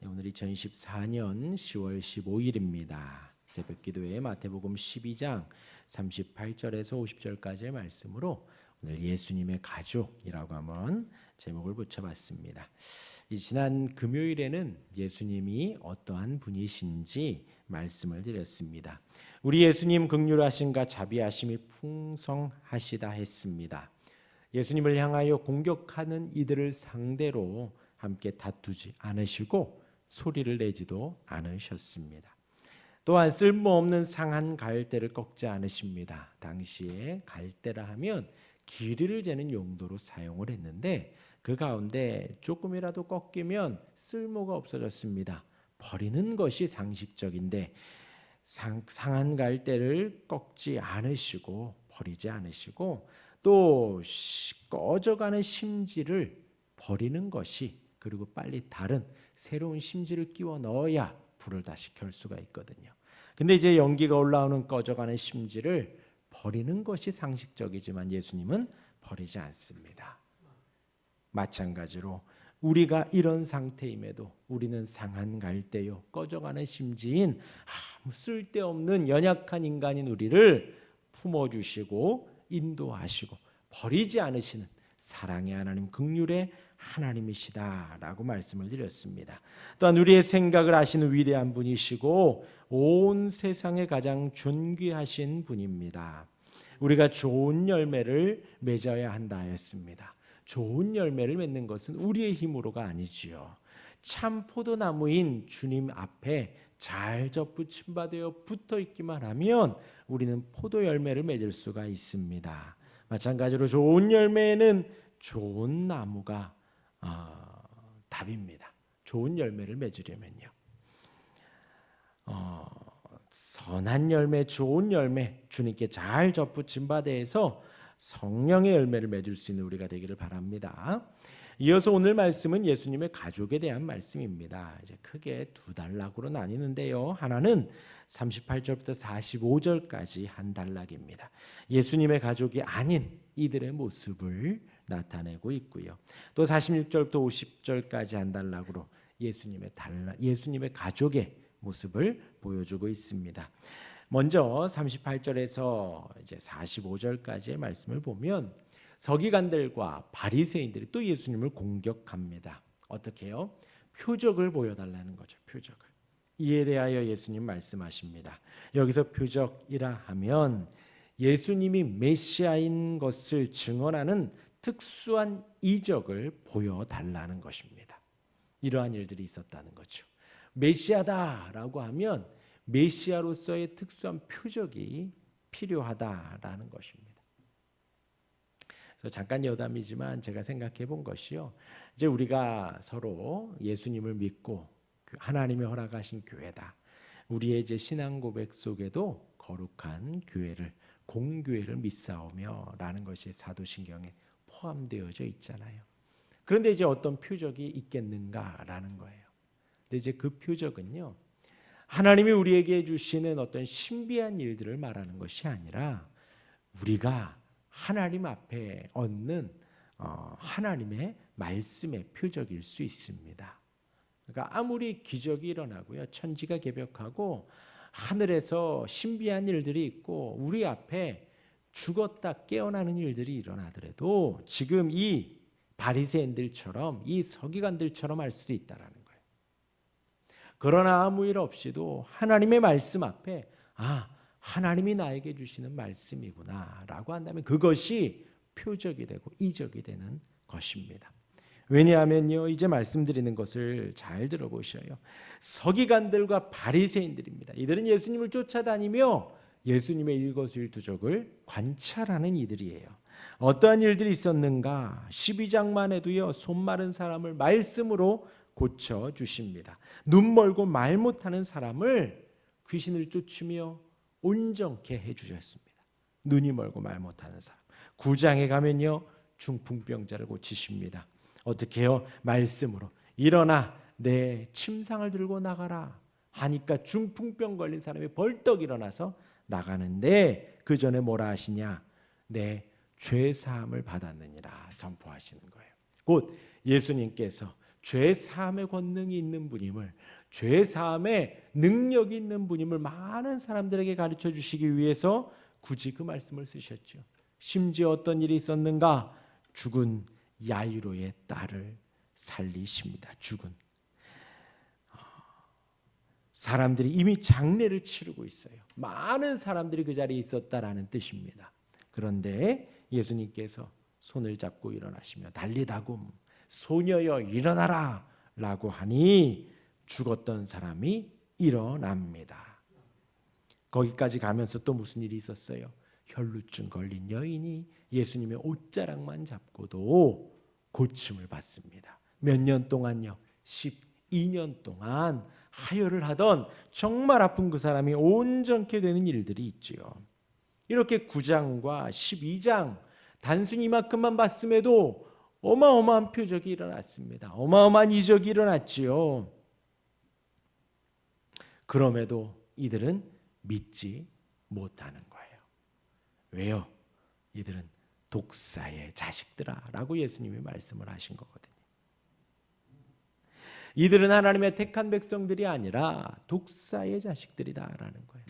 오늘이 2014년 10월 15일입니다. 새벽 기도회 마태복음 12장 38절에서 50절까지의 말씀으로 오늘 예수님의 가족이라고 한번 제목을 붙여봤습니다. 이 지난 금요일에는 예수님이 어떠한 분이신지 말씀을 드렸습니다. 우리 예수님 긍휼하심과 자비하심이 풍성하시다 했습니다. 예수님을 향하여 공격하는 이들을 상대로 함께 다투지 않으시고 소리를 내지도 않으셨습니다. 또한 쓸모없는 상한 갈대를 꺾지 않으십니다. 당시에 갈대라 하면 길이를 재는 용도로 사용을 했는데 그 가운데 조금이라도 꺾이면 쓸모가 없어졌습니다. 버리는 것이 상식적인데 상한 갈대를 꺾지 않으시고 버리지 않으시고 또 꺼져가는 심지를 버리는 것이, 그리고 빨리 다른 새로운 심지를 끼워 넣어야 불을 다시 켤 수가 있거든요. 근데 이제 연기가 올라오는 꺼져가는 심지를 버리는 것이 상식적이지만 예수님은 버리지 않습니다. 마찬가지로 우리가 이런 상태임에도 우리는 상한 갈대요 꺼져가는 심지인 아무 쓸데없는 연약한 인간인 우리를 품어주시고 인도하시고 버리지 않으시는 사랑의 하나님, 긍휼의 하나님이시다라고 말씀을 드렸습니다. 또한 우리의 생각을 아시는 위대한 분이시고 온 세상에 가장 존귀하신 분입니다. 우리가 좋은 열매를 맺어야 한다 하였습니다. 좋은 열매를 맺는 것은 우리의 힘으로가 아니지요. 참 포도나무인 주님 앞에 잘 젖붙임 받아 붙어 있기만 하면 우리는 포도 열매를 맺을 수가 있습니다. 마찬가지로 좋은 열매에는 좋은 나무가 답입니다. 좋은 열매를 맺으려면요. 선한 열매, 좋은 열매, 주님께 잘 젖붙임 받아서 성령의 열매를 맺을 수 있는 우리가 되기를 바랍니다. 이어서 오늘 말씀은 예수님의 가족에 대한 말씀입니다. 이제 크게 두 단락으로 나뉘는데요. 하나는 38절부터 45절까지 한 단락입니다. 예수님의 가족이 아닌 이들의 모습을 나타내고 있고요. 또 46절부터 50절까지 한 단락으로 예수님의 가족의 모습을 보여주고 있습니다. 먼저 38절에서 이제 45절까지의 말씀을 보면 서기관들과 바리새인들이 또 예수님을 공격합니다. 어떻게 해요? 표적을 보여달라는 거죠. 표적을. 이에 대하여 예수님 말씀하십니다. 여기서 표적이라 하면 예수님이 메시아인 것을 증언하는 특수한 이적을 보여달라는 것입니다. 이러한 일들이 있었다는 거죠. 메시아다라고 하면 메시아로서의 특수한 표적이 필요하다라는 것입니다. 그래서 잠깐 여담이지만 제가 생각해 본 것이요. 이제 우리가 서로 예수님을 믿고 하나님이 허락하신 교회다. 우리의 이제 신앙 고백 속에도 거룩한 교회를, 공교회를 믿사오며라는 것이 사도신경에 포함되어져 있잖아요. 그런데 이제 어떤 표적이 있겠는가라는 거예요. 근데 이제 그 표적은요, 하나님이 우리에게 주시는 어떤 신비한 일들을 말하는 것이 아니라 우리가 하나님 앞에 얻는 하나님의 말씀의 표적일 수 있습니다. 그러니까 아무리 기적이 일어나고요, 천지가 개벽하고 하늘에서 신비한 일들이 있고 우리 앞에 죽었다 깨어나는 일들이 일어나더라도 지금 이 바리새인들처럼, 이 서기관들처럼 할 수도 있다라는 거예요. 그러나 아무 일 없이도 하나님의 말씀 앞에 하나님이 나에게 주시는 말씀이구나 라고 한다면 그것이 표적이 되고 이적이 되는 것입니다. 왜냐하면요, 이제 말씀드리는 것을 잘 들어보셔요. 서기관들과 바리새인들입니다. 이들은 예수님을 쫓아다니며 예수님의 일거수일투족을 관찰하는 이들이에요. 어떠한 일들이 있었는가? 12장만 해도요, 손 마른 사람을 말씀으로 고쳐주십니다. 눈 멀고 말 못하는 사람을 귀신을 쫓으며 온전케 해주셨습니다. 눈이 멀고 말 못하는 사람. 9장에 가면요, 중풍병자를 고치십니다. 어떻게 해요? 말씀으로 일어나 내 침상을 들고 나가라 하니까 중풍병 걸린 사람이 벌떡 일어나서 나가는데 그 전에 뭐라 하시냐? 내 죄사함을 받았느니라 선포하시는 거예요. 곧 예수님께서 죄 사함의 권능이 있는 분임을, 죄 사함의 능력이 있는 분임을 많은 사람들에게 가르쳐 주시기 위해서 굳이 그 말씀을 쓰셨죠. 심지어 어떤 일이 있었는가? 죽은 야이로의 딸을 살리십니다. 죽은 사람들이 이미 장례를 치르고 있어요. 많은 사람들이 그 자리에 있었다라는 뜻입니다. 그런데 예수님께서 손을 잡고 일어나시며 달리다굼 소녀여 일어나라 라고 하니 죽었던 사람이 일어납니다. 거기까지 가면서 또 무슨 일이 있었어요? 혈루증 걸린 여인이 예수님의 옷자락만 잡고도 고침을 받습니다. 몇 년 동안요? 12년 동안 하혈을 하던 정말 아픈 그 사람이 온전케 되는 일들이 있지요. 이렇게 9장과 12장 단순히 이만큼만 봤음에도 어마어마한 표적이 일어났습니다. 어마어마한 이적이 일어났지요. 그럼에도 이들은 믿지 못하는 거예요. 왜요? 이들은 독사의 자식들아 라고 예수님이 말씀을 하신 거거든요. 이들은 하나님의 택한 백성들이 아니라 독사의 자식들이다라는 거예요.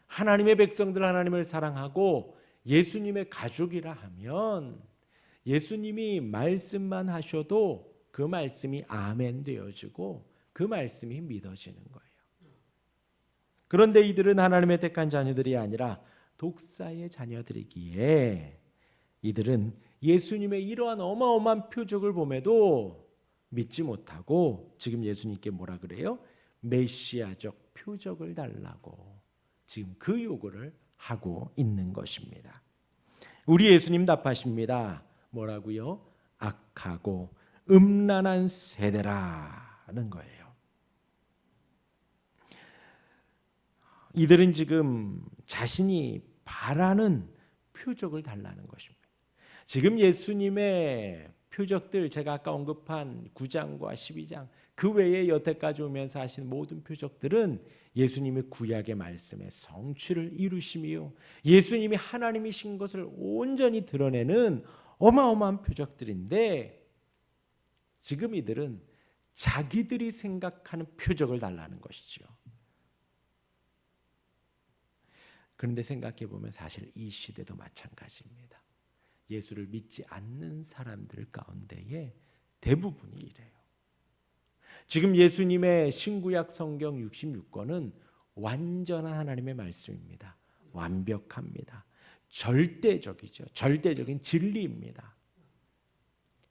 하나님의 백성들, 하나님을 사랑하고 예수님의 가족이라 하면 예수님이 말씀만 하셔도 그 말씀이 아멘 되어지고 그 말씀이 믿어지는 거예요. 그런데 이들은 하나님의 택한 자녀들이 아니라 독사의 자녀들이기에 이들은 예수님의 이러한 어마어마한 표적을 봄에도 믿지 못하고 지금 예수님께 뭐라 그래요? 메시아적 표적을 달라고 지금 그 요구를 하고 있는 것입니다. 우리 예수님 답하십니다. 뭐라고요? 악하고 음란한 세대라는 거예요. 이들은 지금 자신이 바라는 표적을 달라는 것입니다. 지금 예수님의 표적들, 제가 아까 언급한 9장과 12장 그 외에 여태까지 오면서 하신 모든 표적들은 예수님의 구약의 말씀의 성취를 이루심이요, 예수님이 하나님이신 것을 온전히 드러내는 어마어마한 표적들인데 지금 이들은 자기들이 생각하는 표적을 달라는 것이죠. 그런데 생각해 보면 사실 이 시대도 마찬가지입니다. 예수를 믿지 않는 사람들 가운데에 대부분이 이래요. 지금 예수님의 신구약 성경 66권은 완전한 하나님의 말씀입니다. 완벽합니다. 절대적이죠. 절대적인 진리입니다.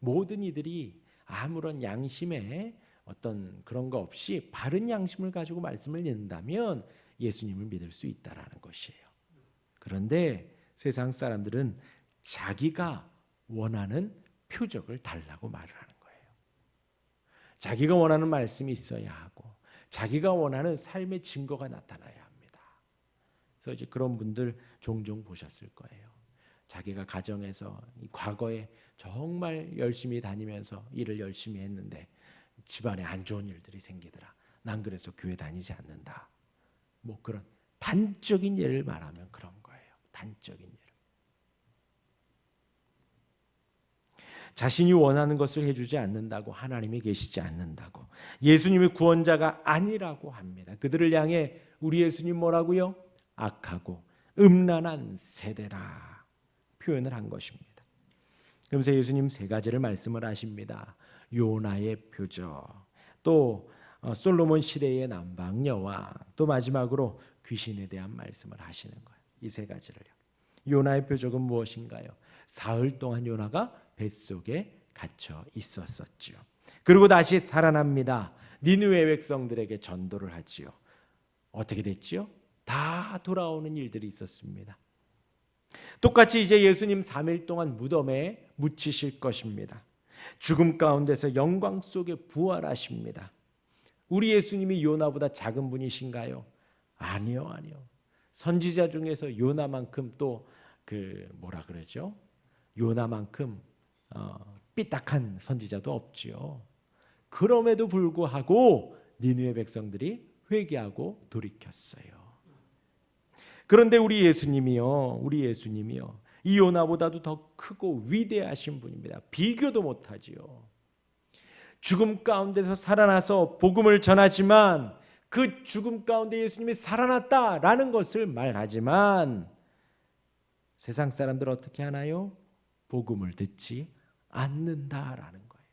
모든 이들이 아무런 양심에 어떤 그런 거 없이 바른 양심을 가지고 말씀을 읽는다면 예수님을 믿을 수 있다라는 것이에요. 그런데 세상 사람들은 자기가 원하는 표적을 달라고 말을 하는 거예요. 자기가 원하는 말씀이 있어야 하고 자기가 원하는 삶의 증거가 나타나야 합니다. 그래서 이제 그런 분들 종종 보셨을 거예요. 자기가 가정에서 과거에 정말 열심히 다니면서 일을 열심히 했는데 집안에 안 좋은 일들이 생기더라. 난 그래서 교회 다니지 않는다. 뭐 그런 단적인 예를 말하면 그런 거예요. 단적인 예. 자신이 원하는 것을 해주지 않는다고, 하나님이 계시지 않는다고, 예수님이 구원자가 아니라고 합니다. 그들을 향해 우리 예수님 뭐라고요? 악하고 음란한 세대라 표현을 한 것입니다. 그러면서 예수님 세 가지를 말씀을 하십니다. 요나의 표적, 또 솔로몬 시대의 남방여와 또 마지막으로 귀신에 대한 말씀을 하시는 거예요. 이 세 가지를요. 요나의 표적은 무엇인가요? 사흘 동안 요나가 뱃속에 갇혀 있었었지요. 그리고 다시 살아납니다. 니느웨 백성들에게 전도를 하지요. 어떻게 됐지요? 다 돌아오는 일들이 있었습니다. 똑같이 이제 예수님 3일 동안 무덤에 묻히실 것입니다. 죽음 가운데서 영광 속에 부활하십니다. 우리 예수님이 요나보다 작은 분이신가요? 아니요, 아니요. 선지자 중에서 요나만큼 또 뭐라 그러죠? 요나만큼 삐딱한 선지자도 없지요. 그럼에도 불구하고 니느웨 백성들이 회개하고 돌이켰어요. 그런데 우리 예수님이요, 이 요나보다도 더 크고 위대하신 분입니다. 비교도 못하지요. 죽음 가운데서 살아나서 복음을 전하지만 그 죽음 가운데 예수님이 살아났다라는 것을 말하지만 세상 사람들 어떻게 하나요? 복음을 듣지 않는다라는 거예요.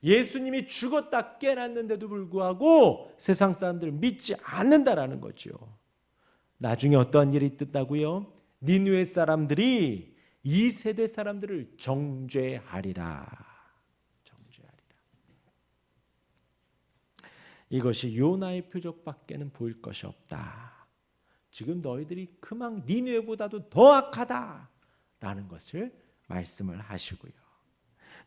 예수님이 죽었다 깨났는데도 불구하고 세상 사람들을 믿지 않는다라는 거죠. 나중에 어떠한 일이 있다고요? 니느웨 사람들이 이 세대 사람들을 정죄하리라. 정죄하리라. 이것이 요나의 표적밖에는 보일 것이 없다. 지금 너희들이 그만 니느웨보다도 더 악하다라는 것을 말씀을 하시고요.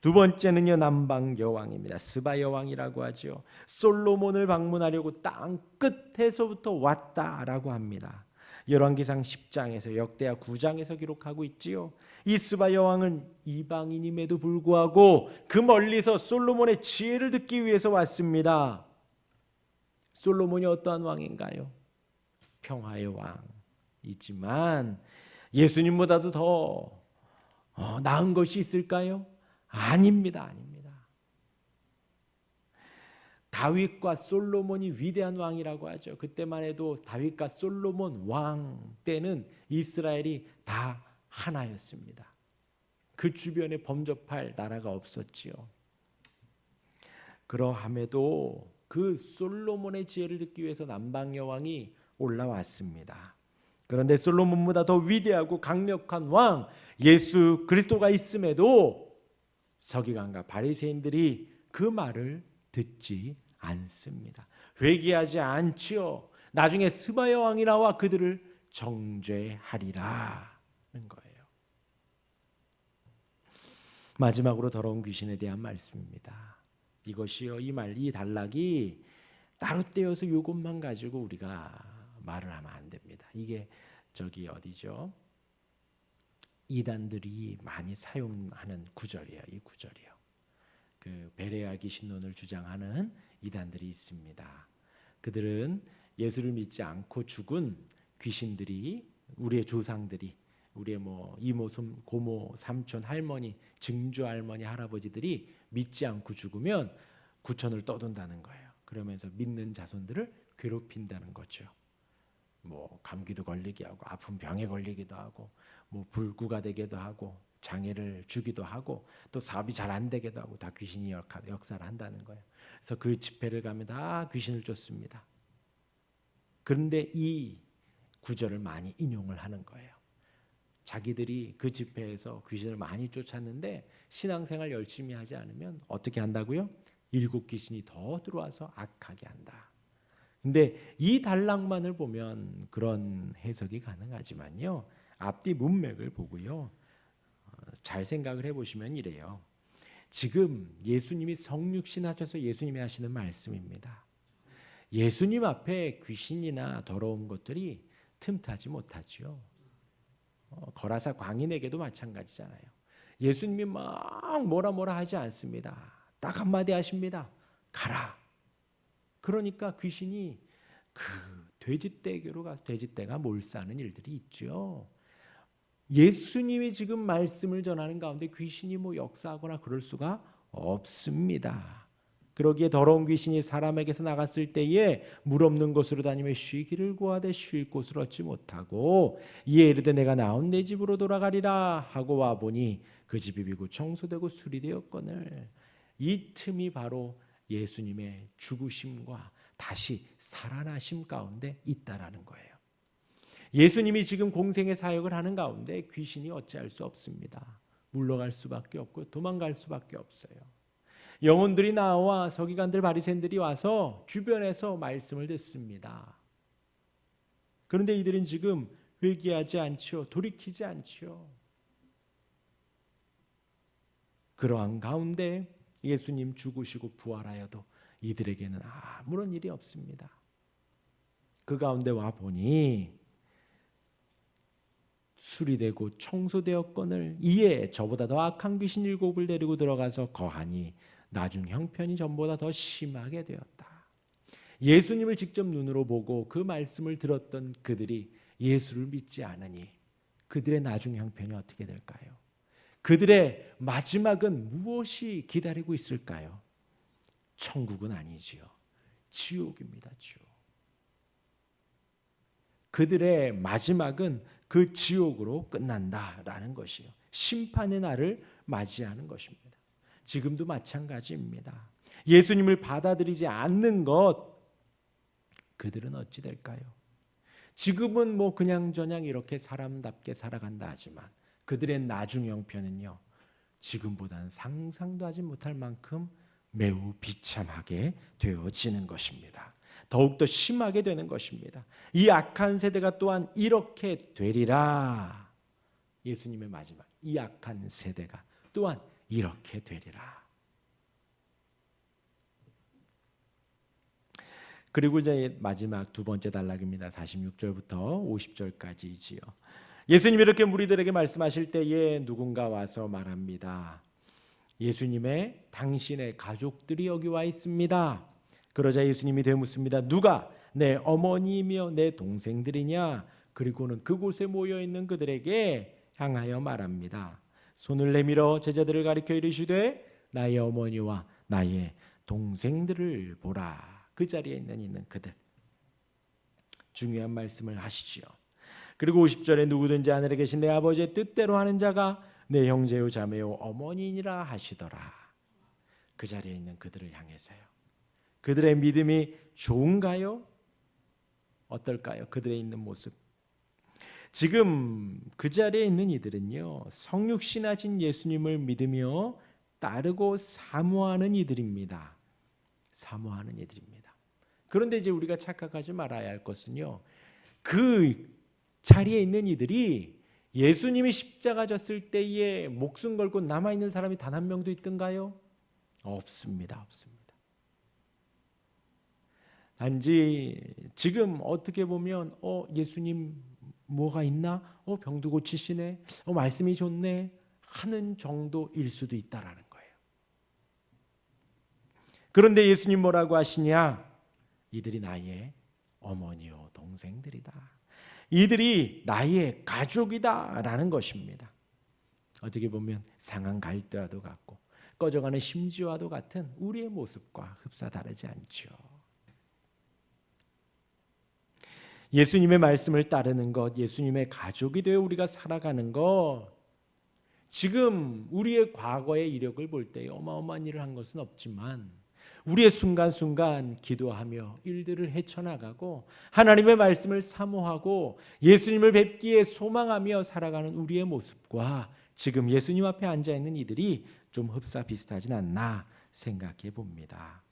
두 번째는요, 남방 여왕입니다. 스바 여왕이라고 하죠. 솔로몬을 방문하려고 땅 끝에서부터 왔다라고 합니다. 열왕기상 10장에서 역대하 9장에서 기록하고 있지요. 이 스바 여왕은 이방인임에도 불구하고 그 멀리서 솔로몬의 지혜를 듣기 위해서 왔습니다. 솔로몬이 어떠한 왕인가요? 평화의 왕이지만 예수님보다도 더 나은 것이 있을까요? 아닙니다. 아닙니다. 다윗과 솔로몬이 위대한 왕이라고 하죠. 그때만 해도 다윗과 솔로몬 왕 때는 이스라엘이 다 하나였습니다. 그 주변에 범접할 나라가 없었지요. 그러함에도 그 솔로몬의 지혜를 듣기 위해서 남방 여왕이 올라왔습니다. 그런데 솔로몬보다 더 위대하고 강력한 왕 예수 그리스도가 있음에도 서기관과 바리새인들이 그 말을 듣지 않습니다. 회개하지 않지요. 나중에 스바 여왕이 나와 그들을 정죄하리라는 거예요. 마지막으로 더러운 귀신에 대한 말씀입니다. 이것이요, 이 단락이 따로떼어서 이것만 가지고 우리가 말을 하면 안 됩니다. 이게 어디죠? 이단들이 많이 사용하는 구절이에요. 이 구절이요. 그 베레아 귀신론을 주장하는 이단들이 있습니다. 그들은 예수를 믿지 않고 죽은 귀신들이, 우리의 조상들이, 우리의 이모, 고모, 삼촌, 할머니, 증조 할머니, 할아버지들이 믿지 않고 죽으면 구천을 떠돈다는 거예요. 그러면서 믿는 자손들을 괴롭힌다는 거죠. 감기도 걸리게 하고, 아픈 병에 걸리기도 하고, 불구가 되기도 하고, 장애를 주기도 하고, 또 사업이 잘 안 되기도 하고, 다 귀신이 역사를 한다는 거예요. 그래서 그 집회를 가면 다 귀신을 쫓습니다. 그런데 이 구절을 많이 인용을 하는 거예요. 자기들이 그 집회에서 귀신을 많이 쫓았는데 신앙생활 열심히 하지 않으면 어떻게 한다고요? 7 귀신이 더 들어와서 악하게 한다. 근데 이 단락만을 보면 그런 해석이 가능하지만요, 앞뒤 문맥을 보고요, 잘 생각을 해보시면 이래요. 지금 예수님이 성육신 하셔서 예수님이 하시는 말씀입니다. 예수님 앞에 귀신이나 더러운 것들이 틈타지 못하죠. 거라사 광인에게도 마찬가지잖아요. 예수님이 막 뭐라 하지 않습니다. 딱 한마디 하십니다. 가라. 그러니까 귀신이 그 돼지떼교로 가서 돼지떼가 몰싸는 일들이 있죠. 예수님이 지금 말씀을 전하는 가운데 귀신이 역사하거나 그럴 수가 없습니다. 그러기에 더러운 귀신이 사람에게서 나갔을 때에 물 없는 곳으로 다니며 쉬기를 구하되 쉴 곳을 얻지 못하고 이에 이르되 내가 나온 내 집으로 돌아가리라 하고 와보니 그 집이 비고 청소되고 수리되었거늘. 이 틈이 바로 예수님의 죽으심과 다시 살아나심 가운데 있다라는 거예요. 예수님이 지금 공생의 사역을 하는 가운데 귀신이 어찌할 수 없습니다. 물러갈 수밖에 없고 도망갈 수밖에 없어요. 영혼들이 나와 서기관들 바리새인들이 와서 주변에서 말씀을 듣습니다. 그런데 이들은 지금 회개하지 않지요. 돌이키지 않지요. 그러한 가운데 예수님 죽으시고 부활하여도 이들에게는 아무런 일이 없습니다. 그 가운데 와 보니 수리되고 청소되었거늘 이에 저보다 더 악한 귀신 7을 데리고 들어가서 거하니 나중 형편이 전보다 더 심하게 되었다. 예수님을 직접 눈으로 보고 그 말씀을 들었던 그들이 예수를 믿지 않으니 그들의 나중 형편이 어떻게 될까요? 그들의 마지막은 무엇이 기다리고 있을까요? 천국은 아니지요. 지옥입니다. 지옥. 그들의 마지막은 그 지옥으로 끝난다라는 것이요. 심판의 날을 맞이하는 것입니다. 지금도 마찬가지입니다. 예수님을 받아들이지 않는 것, 그들은 어찌 될까요? 지금은 뭐 그냥저냥 이렇게 사람답게 살아간다 하지만 그들의 나중 형편은요, 지금보다는 상상도 하지 못할 만큼 매우 비참하게 되어지는 것입니다. 더욱더 심하게 되는 것입니다. 이 악한 세대가 또한 이렇게 되리라. 예수님의 마지막, 이 악한 세대가 또한 이렇게 되리라. 그리고 이제 마지막 두 번째 단락입니다. 46절부터 50절까지지요. 예수님이 이렇게 무리들에게 말씀하실 때에 누군가 와서 말합니다. 예수님의 당신의 가족들이 여기 와 있습니다. 그러자 예수님이 되묻습니다. 누가 내 어머니이며 내 동생들이냐? 그리고는 그곳에 모여 있는 그들에게 향하여 말합니다. 손을 내밀어 제자들을 가리켜 이르시되 나의 어머니와 나의 동생들을 보라. 그 자리에 있는 그들. 중요한 말씀을 하시지요. 그리고 50절에 누구든지 하늘에 계신 내 아버지의 뜻대로 하는 자가 내 형제요 자매요 어머니니라 하시더라. 그 자리에 있는 그들을 향해서요. 그들의 믿음이 좋은가요? 어떨까요? 그들의 있는 모습. 지금 그 자리에 있는 이들은요, 성육신하신 예수님을 믿으며 따르고 사모하는 이들입니다. 사모하는 이들입니다. 그런데 이제 우리가 착각하지 말아야 할 것은요, 그 자리에 있는 이들이 예수님이 십자가 졌을 때에 목숨 걸고 남아있는 사람이 단 한 명도 있던가요? 없습니다. 없습니다. 단지 지금 어떻게 보면 예수님 뭐가 있나? 병도 고치시네? 말씀이 좋네? 하는 정도일 수도 있다라는 거예요. 그런데 예수님 뭐라고 하시냐? 이들이 나의 어머니요 동생들이다. 이들이 나의 가족이다라는 것입니다. 어떻게 보면 상한 갈대와도 같고 꺼져가는 심지와도 같은 우리의 모습과 흡사 다르지 않죠. 예수님의 말씀을 따르는 것, 예수님의 가족이 되어 우리가 살아가는 것, 지금 우리의 과거의 이력을 볼 때 어마어마한 일을 한 것은 없지만 우리의 순간순간 기도하며 일들을 헤쳐나가고 하나님의 말씀을 사모하고 예수님을 뵙기에 소망하며 살아가는 우리의 모습과 지금 예수님 앞에 앉아있는 이들이 좀 흡사 비슷하진 않나 생각해 봅니다.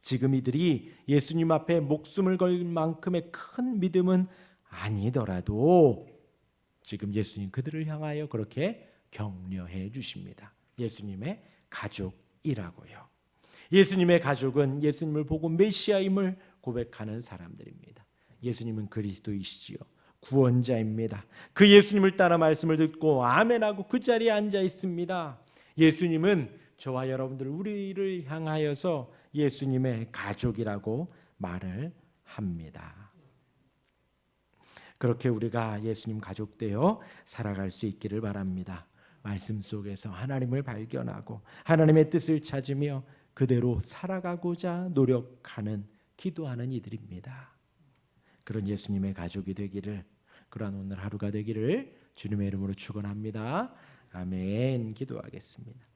지금 이들이 예수님 앞에 목숨을 걸 만큼의 큰 믿음은 아니더라도 지금 예수님 그들을 향하여 그렇게 격려해 주십니다. 예수님의 가족이라고요. 예수님의 가족은 예수님을 보고 메시아임을 고백하는 사람들입니다. 예수님은 그리스도이시지요. 구원자입니다. 그 예수님을 따라 말씀을 듣고 아멘하고 그 자리에 앉아 있습니다. 예수님은 저와 여러분들 우리를 향하여서 예수님의 가족이라고 말을 합니다. 그렇게 우리가 예수님 가족 되어 살아갈 수 있기를 바랍니다. 말씀 속에서 하나님을 발견하고 하나님의 뜻을 찾으며 그대로 살아가고자 노력하는 기도하는 이들입니다. 그런 예수님의 가족이 되기를, 그러한 오늘 하루가 되기를 주님의 이름으로 축원합니다. 아멘. 기도하겠습니다.